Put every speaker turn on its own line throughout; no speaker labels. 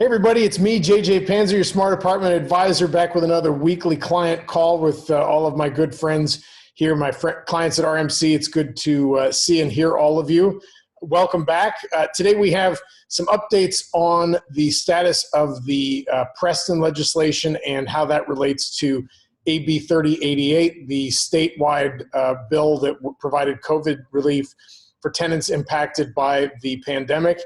Hey everybody, it's me, JJ Panzer, your smart apartment advisor, back with another weekly client call with all of my good friends here, my clients at RMC. It's good to see and hear all of you. Welcome back. Today we have some updates on the status of the Preston legislation and how that relates to AB 3088, the statewide bill that provided COVID relief for tenants impacted by the pandemic.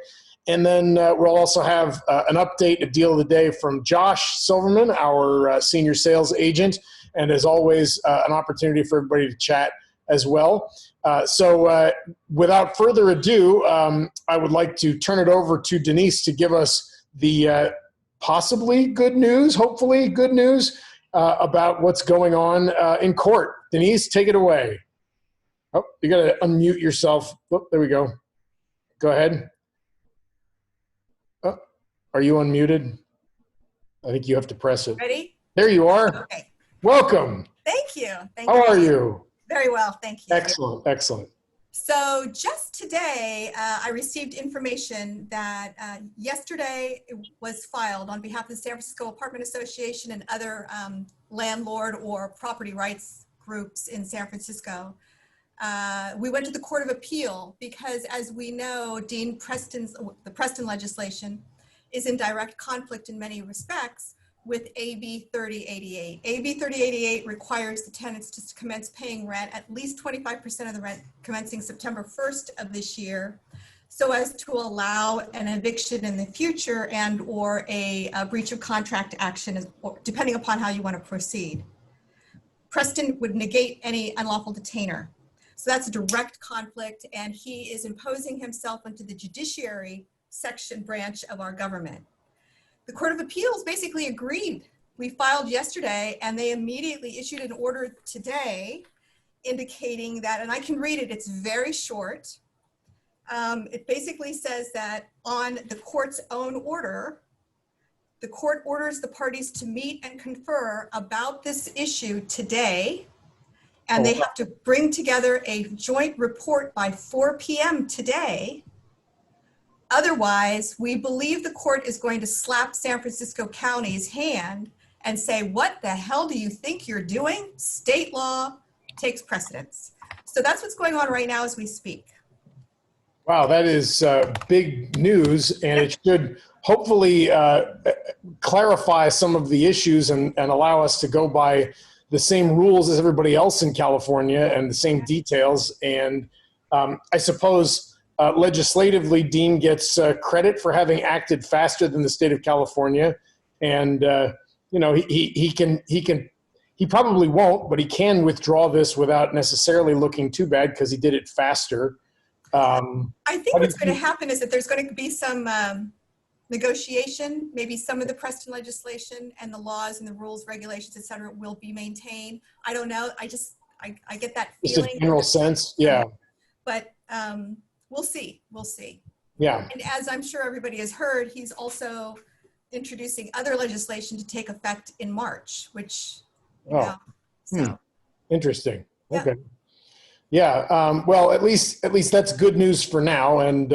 And then we'll also have an update, a deal of the day from Josh Silverman, our senior sales agent. And as always, an opportunity for everybody to chat as well. So without further ado, I would like to turn it over to Denise to give us the possibly good news, hopefully good news about what's going on in court. Denise, take it away. Oh, you got to unmute yourself. Oh, there we go. Go ahead. Oh, are you unmuted? I think you have to press it.
Ready?
There you are.
Okay.
Welcome.
Thank you.
How are you?
Very well, thank you.
Excellent, excellent.
So just today, I received information that yesterday it was filed on behalf of the San Francisco Apartment Association and other landlord or property rights groups in San Francisco. We went to the Court of Appeal because, as we know, the Preston legislation is in direct conflict in many respects with AB 3088. AB 3088 requires the tenants to commence paying rent, at least 25% of the rent commencing September 1st of this year, so as to allow an eviction in the future and or a breach of contract action, depending upon how you want to proceed. Preston would negate any unlawful detainer. So that's a direct conflict, and he is imposing himself into the judiciary section branch of our government. The Court of Appeals basically agreed. We filed yesterday, and they immediately issued an order today indicating that, and I can read it, it's very short. It basically says that on the court's own order, the court orders the parties to meet and confer about this issue today, and they have to bring together a joint report by 4 p.m. today. Otherwise, we believe the court is going to slap San Francisco County's hand and say, what the hell do you think you're doing? State law takes precedence. So that's what's going on right now as we speak.
Wow, that is big news, and it should hopefully clarify some of the issues and allow us to go by the same rules as everybody else in California and the same details. And I suppose legislatively, Dean gets credit for having acted faster than the state of California. And, you know, he probably won't, but he can withdraw this without necessarily looking too bad because he did it faster.
I think what's going to happen is that there's going to be some negotiation. Maybe some of the Preston legislation and the laws and the rules, regulations, et cetera, will be maintained. I don't know. I get that feeling.
Just a general sense. Yeah.
But we'll see. We'll see.
Yeah.
And as I'm sure everybody has heard, he's also introducing other legislation to take effect in March, which, you know, so.
Interesting.
Yeah.
Okay. Yeah. Well, at least that's good news for now. And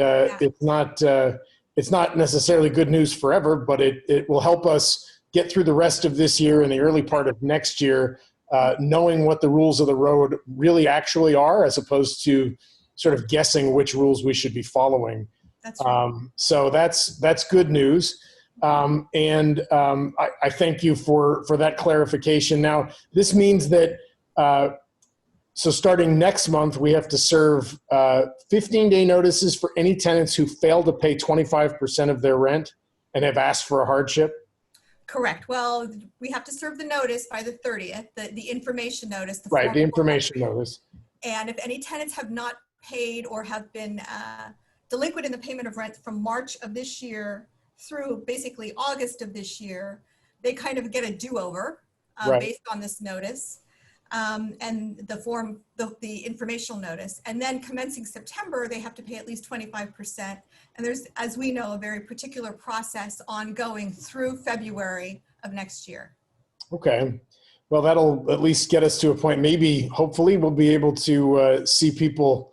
it's not necessarily good news forever, but it will help us get through the rest of this year and the early part of next year, knowing what the rules of the road really actually are, as opposed to sort of guessing which rules we should be following.
That's right.
So that's good news. And I thank you for that clarification. Now, this means that so starting next month, we have to serve 15-day notices for any tenants who fail to pay 25% of their rent and have asked for a hardship?
Correct. Well, we have to serve the notice by the 30th, the information notice.
The information notice.
And if any tenants have not paid or have been delinquent in the payment of rent from March of this year through basically August of this year, they kind of get a do-over based on this notice. And the informational notice. And then commencing September, they have to pay at least 25%. And there's, as we know, a very particular process ongoing through February of next year.
Okay. Well, that'll at least get us to a point, maybe, hopefully, we'll be able to see people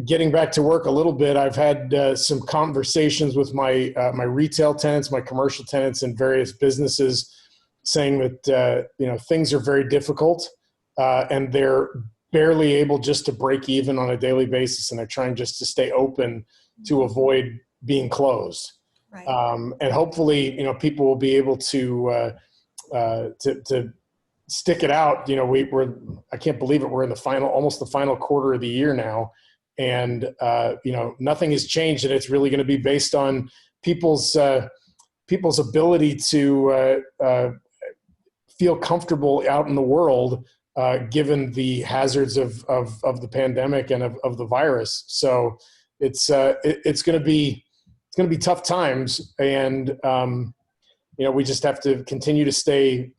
getting back to work a little bit, I've had some conversations with my my retail tenants, my commercial tenants, and various businesses, saying that things are very difficult, and they're barely able just to break even on a daily basis, and they're trying just to stay open to avoid being closed.
Right.
And hopefully, people will be able to stick it out. I can't believe it. We're in almost the final quarter of the year now. And, nothing has changed, and it's really going to be based on people's ability to feel comfortable out in the world, given the hazards of the pandemic and of the virus. So it's going to be tough times, and we just have to continue to stay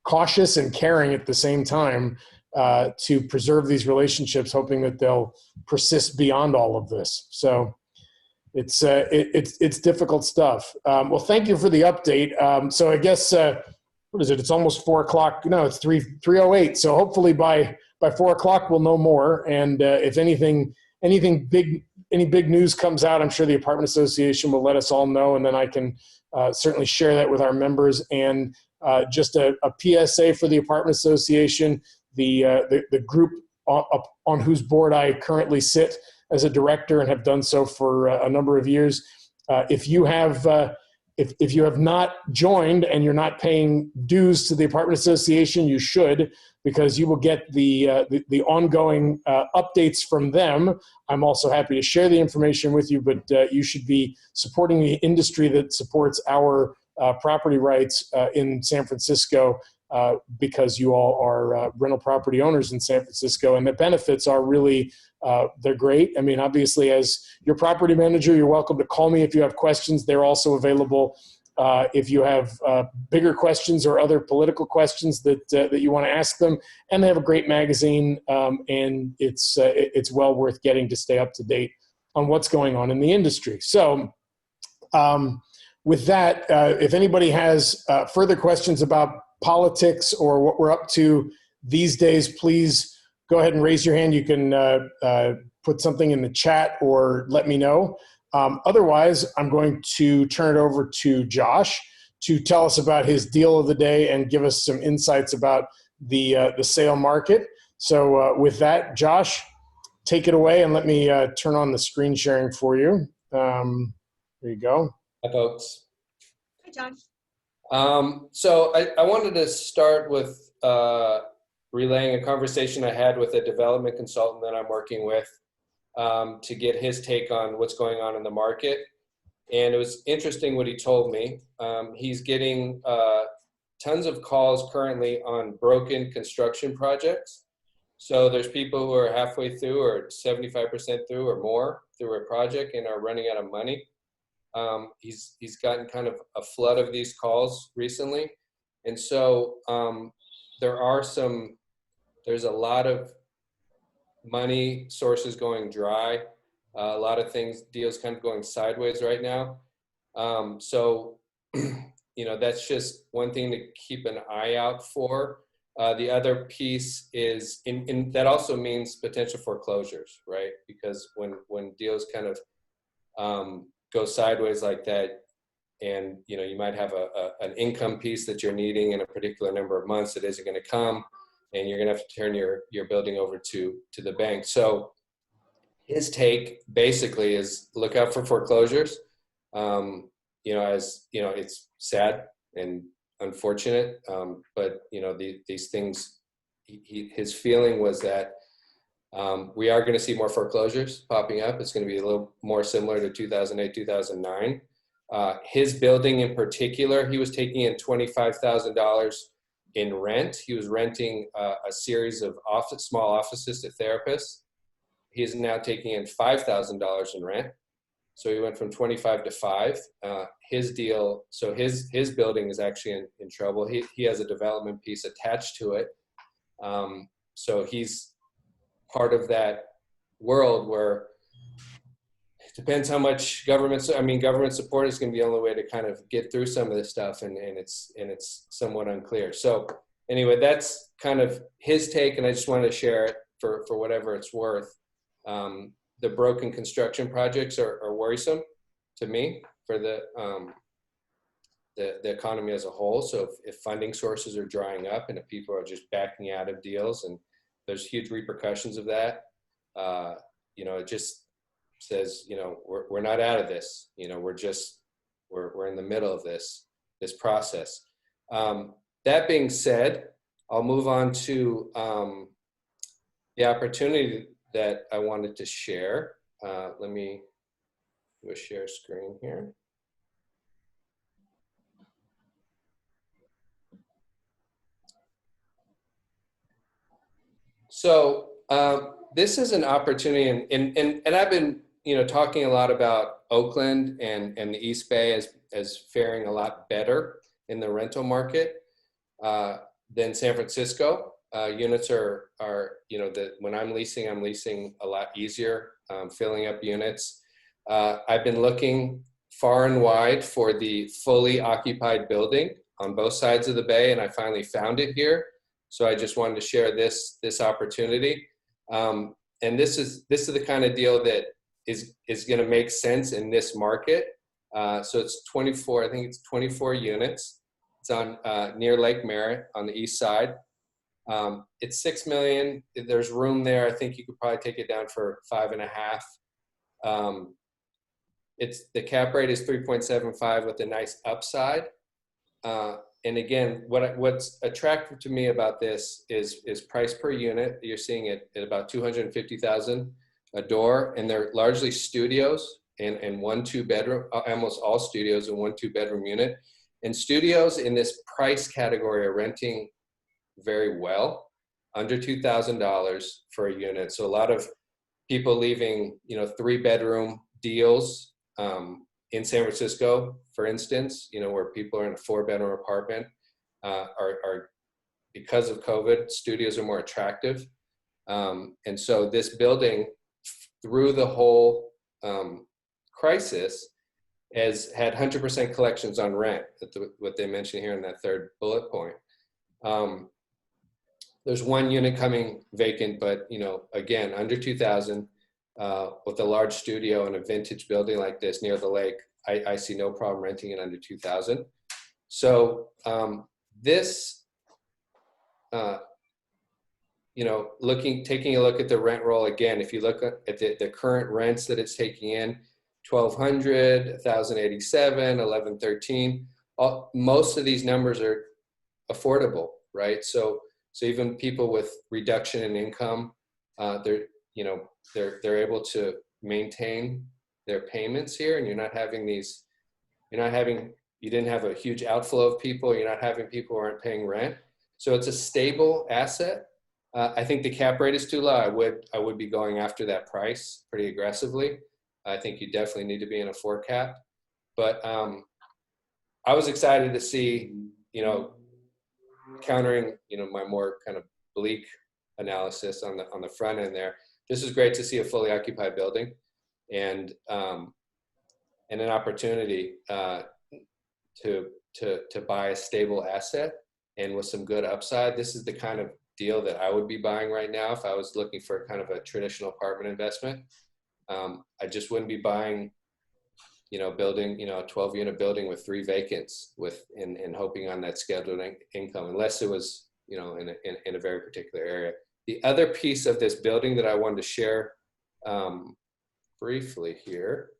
cautious and caring at the same time, to preserve these relationships, hoping that they'll persist beyond all of this. So it's difficult stuff. Well, thank you for the update. So I guess, what is it? It's almost 4:00. No, it's 3:08. So hopefully by 4:00 we'll know more. And if any big news comes out, I'm sure the apartment association will let us all know, and then I can certainly share that with our members. And just a PSA for the apartment association, the group on whose board I currently sit as a director and have done so for a number of years. If you have not joined and you're not paying dues to the apartment association, you should, because you will get the ongoing updates from them. I'm also happy to share the information with you, but you should be supporting the industry that supports our property rights in San Francisco, because you all are rental property owners in San Francisco, and the benefits are really, they're great. I mean, obviously, as your property manager, you're welcome to call me if you have questions. They're also available if you have bigger questions or other political questions that you want to ask them. And they have a great magazine, and it's well worth getting to stay up to date on what's going on in the industry. So with that, if anybody has further questions about politics or what we're up to these days, please go ahead and raise your hand. You can put something in the chat or let me know. Otherwise, I'm going to turn it over to Josh to tell us about his deal of the day and give us some insights about the sale market. So with that, Josh, take it away, and let me turn on the screen sharing for you. There you go.
Hi, folks.
Hi, Josh.
So I wanted to start with relaying a conversation I had with a development consultant that I'm working with, to get his take on what's going on in the market. And it was interesting what he told me. He's getting tons of calls currently on broken construction projects. So there's people who are halfway through or 75% through or more through a project and are running out of money. He's gotten kind of a flood of these calls recently. And so there's a lot of money sources going dry, a lot of deals kind of going sideways right now. So, that's just one thing to keep an eye out for. The other piece is, that also means potential foreclosures, right? Because when deals kind of go sideways like that, and you might have an income piece that you're needing in a particular number of months that isn't going to come, and you're going to have to turn your building over to the bank. So his take basically is look out for foreclosures. It's sad and unfortunate, but these things. His feeling was that we are going to see more foreclosures popping up. It's going to be a little more similar to 2008, 2009. His building in particular, he was taking in $25,000 in rent. He was renting a series of small offices to therapists. He is now taking in $5,000 in rent. So he went from 25 to 5. His deal, so his building is actually in trouble. He has a development piece attached to it. So he's part of that world where it depends how much government support is going to be the only way to kind of get through some of this stuff, and it's somewhat unclear. So anyway, that's kind of his take, and I just wanted to share it for whatever it's worth. The broken construction projects are worrisome to me for the economy as a whole. So if funding sources are drying up and if people are just backing out of deals, and there's huge repercussions of that, it just says, we're not out of this. We're in the middle of this process. That being said, I'll move on to the opportunity that I wanted to share. Let me do a share screen here. So this is an opportunity, and I've been talking a lot about Oakland and the East Bay as faring a lot better in the rental market than San Francisco. Units are when I'm leasing a lot easier, filling up units. I've been looking far and wide for the fully occupied building on both sides of the bay, and I finally found it here. So I just wanted to share this opportunity, and this is the kind of deal that is going to make sense in this market. So it's 24. I think it's 24 units. It's on near Lake Merritt on the east side. It's $6 million. There's room there. I think you could probably take it down for 5.5. The cap rate is 3.75 with a nice upside. And again, what's attractive to me about this is price per unit. You're seeing it at about $250,000 a door, and they're largely studios and 1-2 bedroom, almost all studios and 1-2 bedroom unit. And studios in this price category are renting very well, under $2,000 for a unit. So a lot of people leaving, 3-bedroom deals in San Francisco, for instance, where people are in a 4-bedroom apartment, are because of COVID, studios are more attractive. And so this building, through the whole crisis, has had 100% collections on rent, what they mentioned here in that third bullet point. There's one unit coming vacant, but again, under 2,000, with a large studio and a vintage building like this near the lake, I see no problem renting it under 2,000. So taking a look at the rent roll again, if you look at the current rents that it's taking in, 1,200, 1,087, 1,113. Most of these numbers are affordable, right? So even people with reduction in income, they're able to maintain their payments here, and you didn't have a huge outflow of people. You're not having people who aren't paying rent. So it's a stable asset. I think the cap rate is too low. I would be going after that price pretty aggressively. I think you definitely need to be in a 4 cap. But I was excited to see, countering, my more kind of bleak analysis on the front end there. This is great to see a fully occupied building, and an opportunity to buy a stable asset and with some good upside. This is the kind of deal that I would be buying right now if I was looking for kind of a traditional apartment investment. I just wouldn't be buying, building, a 12-unit building with 3 vacants and hoping on that scheduled income, unless it was, in a very particular area. The other piece of this building that I wanted to share briefly here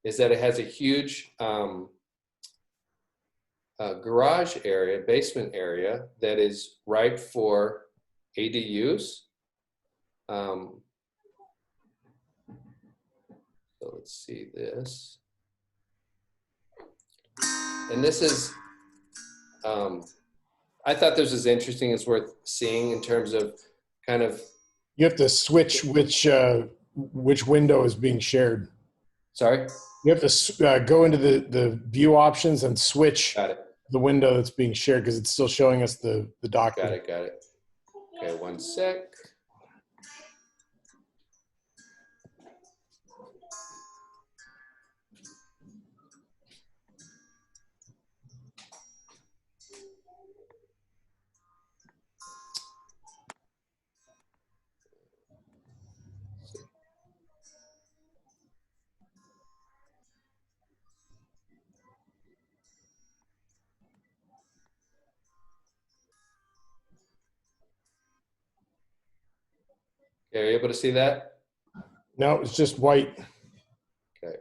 is that it has a huge garage area, basement area, that is ripe for ADUs. So let's see this. And this is, I thought this was interesting. It's worth seeing in terms of kind of.
You have to switch which window is being shared.
Sorry?
You have to go into the view options and switch the window that's being shared, because it's still showing us the document.
Got it. Okay, one sec. Are you able to see that?
No, it's just white.
Okay.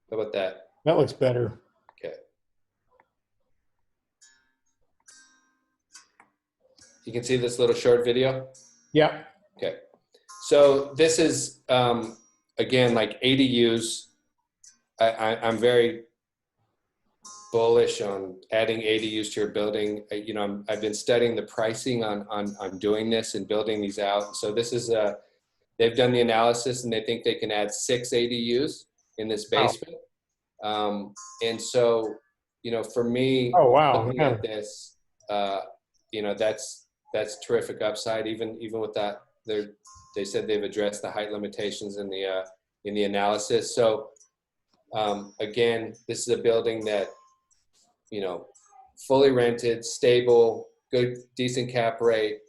How about that?
That looks better.
Okay. You can see this little short video?
Yeah.
Okay. So this is, again, like ADUs. I'm very bullish on adding ADUs to your building. You know, I've been studying the pricing on doing this and building these out. So this is, they've done the analysis and they think they can add 6 ADUs in this basement. And so, you know, for me,
Oh, wow.
looking
Yeah.
at this, you know, that's terrific upside. Even with that, they said they've addressed the height limitations in the analysis. So again, this is a building that, you know, fully rented, stable, good, decent cap rate,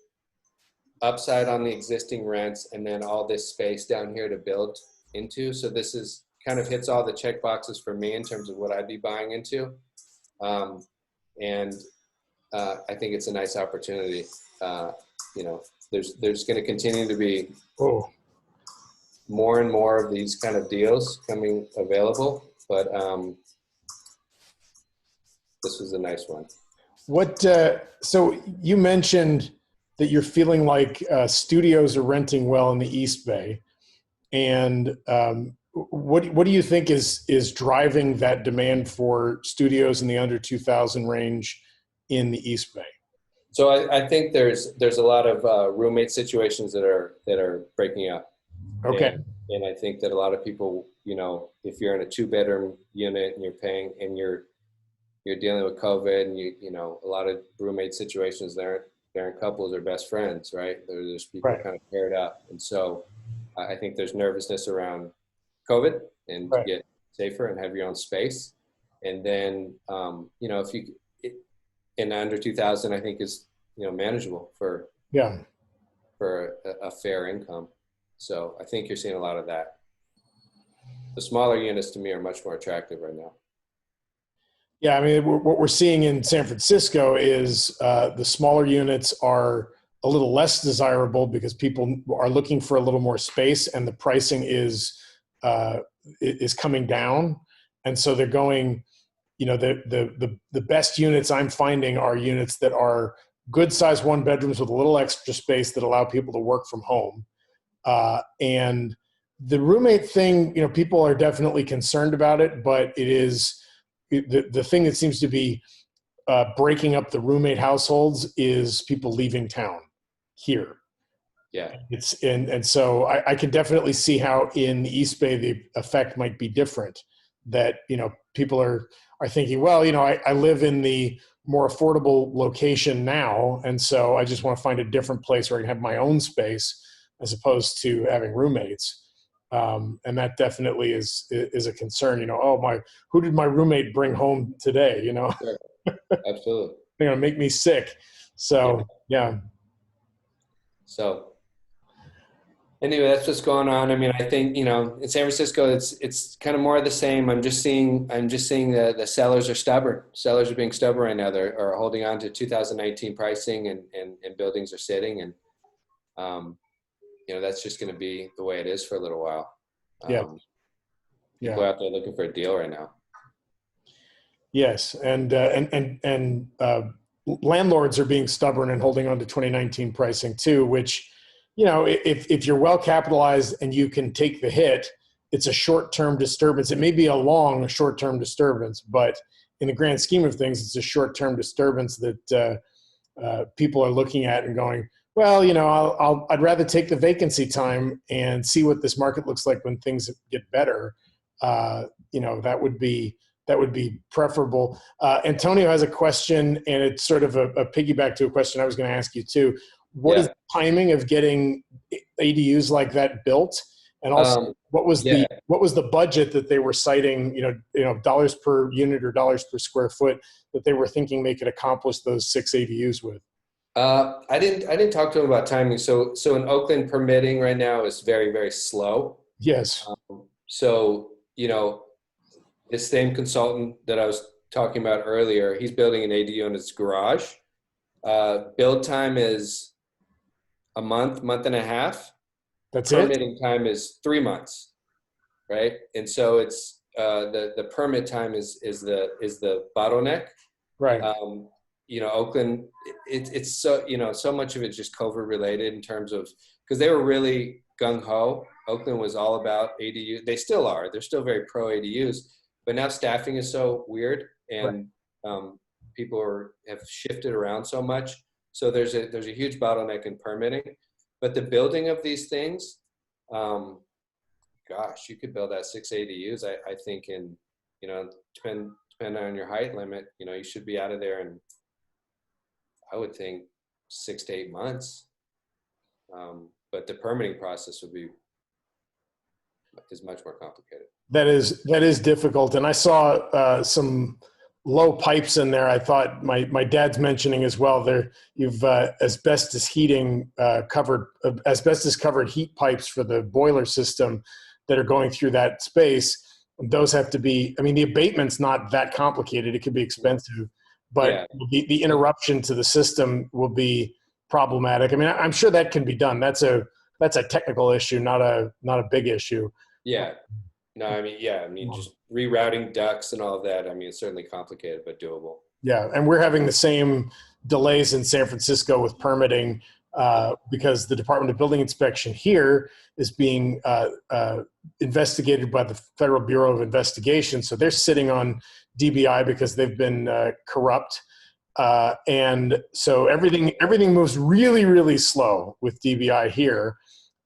upside on the existing rents, and then all this space down here to build into. So this is kind of hits all the check boxes for me in terms of what I'd be buying into. And I think it's a nice opportunity. You know, there's going to continue to be more and more of these kind of deals coming available, but this was a nice one.
What, so you mentioned that you're feeling like studios are renting well in the East Bay. And what do you think is driving that demand for studios in the under 2,000 range in the East Bay?
So I think there's a lot of roommate situations that are breaking up.
Okay.
And I think that a lot of people, you know, if you're in a 2-bedroom unit and you're paying and you're dealing with COVID and you know, a lot of roommate situations, they're in couples or best friends, right? There's people kind of paired up. And so I think there's nervousness around COVID and to get safer and have your own space. And then, you know, if you, in under 2,000, I think is, you know, manageable for a fair income. So I think you're seeing a lot of that. The smaller units to me are much more attractive right now.
Yeah, I mean, what we're seeing in San Francisco is the smaller units are a little less desirable because people are looking for a little more space, and the pricing is coming down, and so they're going. You know, the best units I'm finding are units that are good size 1-bedrooms with a little extra space that allow people to work from home. And the roommate thing, you know, people are definitely concerned about it, but it is the thing that seems to be breaking up the roommate households is people leaving town here.
Yeah.
And so I can definitely see how in the East Bay, the effect might be different, that, you know, people are thinking, well, you know, I live in the more affordable location now. And so I just want to find a different place where I can have my own space as opposed to having roommates. And that definitely is a concern, you know, oh, who did my roommate bring home today? You know,
Sure. Absolutely.
They're going to make me sick. So, yeah.
So anyway, that's what's going on. I mean, I think, you know, in San Francisco, it's kind of more of the same. I'm just seeing the sellers are stubborn. Sellers are being stubborn right now. They're holding on to 2019 pricing and buildings are sitting. And, you know, that's just going to be the way it is for a little while. People are out there looking for a deal right now.
Yes. And landlords are being stubborn and holding on to 2019 pricing too, which, you know, if you're well capitalized and you can take the hit, it's a short-term disturbance. It may be a long short-term disturbance, but in the grand scheme of things, it's a short-term disturbance that people are looking at and going, well, you know, I'd rather take the vacancy time and see what this market looks like when things get better. You know, that would be preferable. Antonio has a question, and it's sort of a piggyback to a question I was going to ask you too. What is the timing of getting ADUs like that built? And also, what was the budget that they were citing? You know, dollars per unit or dollars per square foot that they were thinking they could accomplish those 6 ADUs with?
I didn't talk to them about timing. So in Oakland, permitting right now is very, very slow.
Yes.
So, you know, this same consultant that I was talking about earlier, he's building an ADU in his garage. Build time is a month, month and a half.
That's it?
Permitting time is 3 months, right? And so it's the permit time is the bottleneck.
Right.
Oakland, it's so, so much of it's just COVID related in terms of, because they were really gung ho. Oakland was all about ADU. They still are. They're still very pro ADUs, but now staffing is so weird, and people have shifted around so much. So there's a huge bottleneck in permitting, but the building of these things, gosh, you could build out 6 ADUs. I think depending on your height limit, you should be out of there in, I would think, 6 to 8 months. But the permitting process is much more complicated.
That is difficult. And I saw some low pipes in there. I thought my dad's mentioning as well there, you've asbestos covered heat pipes for the boiler system that are going through that space. Those have to be, the abatement's not that complicated. It could be expensive, but the interruption to the system will be problematic. I'm sure that can be done. That's a technical issue, not a big issue.
Yeah. No, just rerouting ducts and all of that. It's certainly complicated, but doable. Yeah.
And we're having the same delays in San Francisco with permitting because the Department of Building Inspection here is being investigated by the Federal Bureau of Investigation. So they're sitting on DBI because they've been corrupt. And so everything moves really, really slow with DBI here.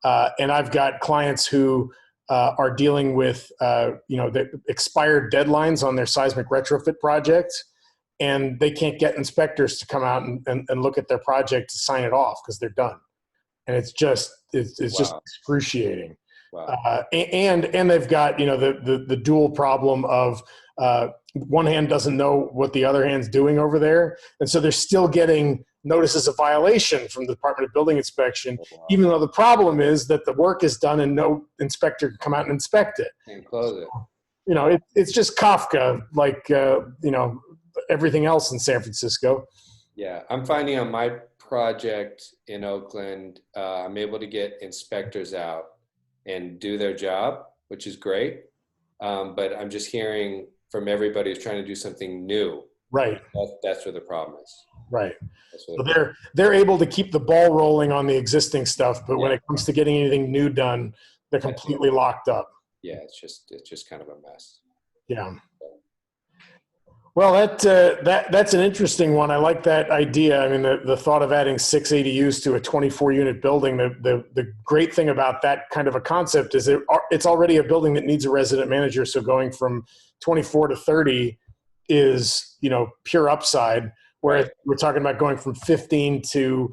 And I've got clients who are dealing with, the expired deadlines on their seismic retrofit projects, and they can't get inspectors to come out and look at their project to sign it off because they're done. And it's just excruciating. Wow. And they've got, the dual problem of one hand doesn't know what the other hand's doing over there. And so they're still getting notices of violation from the Department of Building Inspection, even though the problem is that the work is done and no inspector can come out and inspect it.
And close it.
It's just Kafka, like, everything else in San Francisco.
Yeah, I'm finding on my project in Oakland, I'm able to get inspectors out and do their job, which is great. But I'm just hearing from everybody who's trying to do something new.
Right.
That's where the problem is.
Right. So they're able to keep the ball rolling on the existing stuff, but when it comes to getting anything new done, they're completely locked up.
Yeah, it's just kind of a mess.
Yeah. Well, that's an interesting one. I like that idea. The thought of adding 6 ADUs to a 24-unit building. The great thing about that kind of a concept is it's already a building that needs a resident manager. So going from 24 to 30 is pure upside. Where we're talking about going from 15 to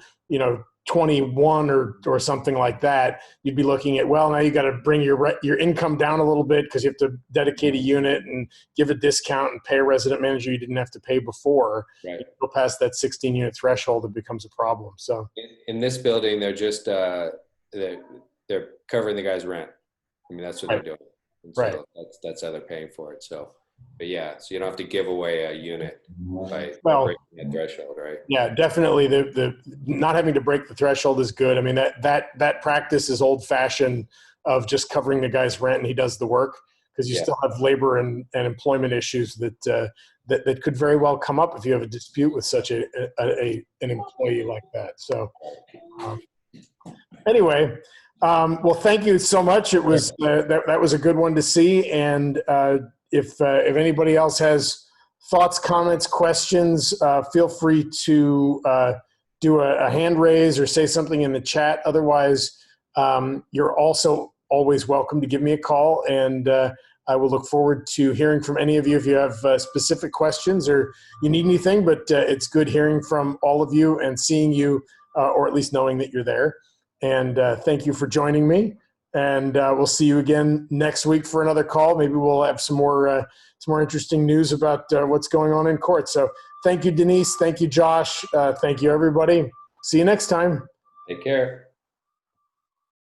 21 or something like that, you'd be looking at, well, now you got to bring your income down a little bit because you have to dedicate a unit and give a discount and pay a resident manager you didn't have to pay before.
Right.
You go past that 16-unit threshold, it becomes a problem. So
in this building, they're just they're covering the guy's rent. That's what they're doing. And so that's how they're paying for it. So. But so you don't have to give away a unit by breaking that threshold, right?
Yeah, definitely. The not having to break the threshold is good. That practice is old fashioned of just covering the guy's rent and he does the work, because you still have labor and employment issues that could very well come up if you have a dispute with such an employee like that. So anyway, well, thank you so much. It was that was a good one to see. And if anybody else has thoughts, comments, questions, feel free to do a hand raise or say something in the chat. Otherwise, you're also always welcome to give me a call, and I will look forward to hearing from any of you if you have specific questions or you need anything. But it's good hearing from all of you and seeing you, or at least knowing that you're there. And thank you for joining me. And we'll see you again next week for another call. Maybe we'll have some more interesting news about what's going on in court. So thank you, Denise. Thank you, Josh. Thank you, everybody. See you next time.
Take care.